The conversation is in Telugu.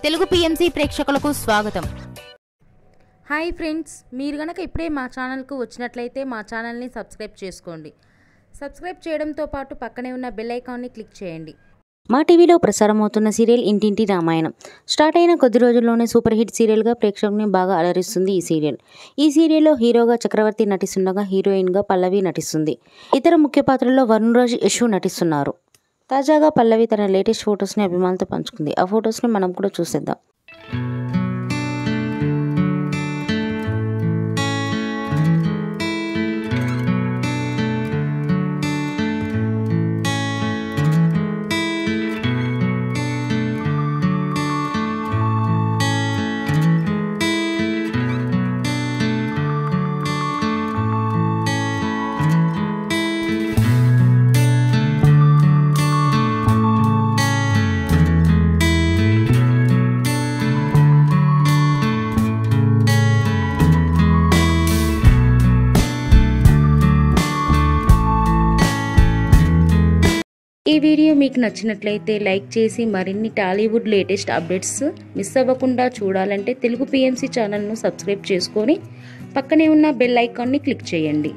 తెలుగు పిఎంసి ప్రేక్షకులకు స్వాగతం. హాయ్ ఫ్రెండ్స్, మీరు గనక ఇప్పుడే మా ఛానల్కు వచ్చినట్లయితే మా ఛానల్ని సబ్స్క్రైబ్ చేసుకోండి. సబ్స్క్రైబ్ చేయడంతో పాటు పక్కనే ఉన్న బెల్ ఐకాన్ని క్లిక్ చేయండి. మా టీవీలో ప్రసారం అవుతున్న సీరియల్ ఇంటింటి రామాయణం స్టార్ట్ అయిన కొద్ది రోజుల్లోనే సూపర్ హిట్ సీరియల్గా ప్రేక్షకుని బాగా అలరిస్తుంది ఈ సీరియల్. ఈ సీరియల్లో హీరోగా చక్రవర్తి నటిస్తుండగా హీరోయిన్గా పల్లవి నటిస్తుంది. ఇతర ముఖ్య పాత్రల్లో వరుణ్ రాజ్, యశు నటిస్తున్నారు. తాజాగా పల్లవి తన లేటెస్ట్ ఫొటోస్ని అభిమానులతో పంచుకుంది. ఆ ఫొటోస్ని మనం కూడా చూసేద్దాం. ఈ వీడియో మీకు నచ్చినట్లయితే లైక్ చేసి మరిన్ని టాలీవుడ్ లేటెస్ట్ అప్డేట్స్ మిస్ అవ్వకుండా చూడాలంటే తెలుగు పిఎంసి ఛానల్ను సబ్స్క్రైబ్ చేసుకొని పక్కనే ఉన్న బెల్ ఐకాన్ని క్లిక్ చేయండి.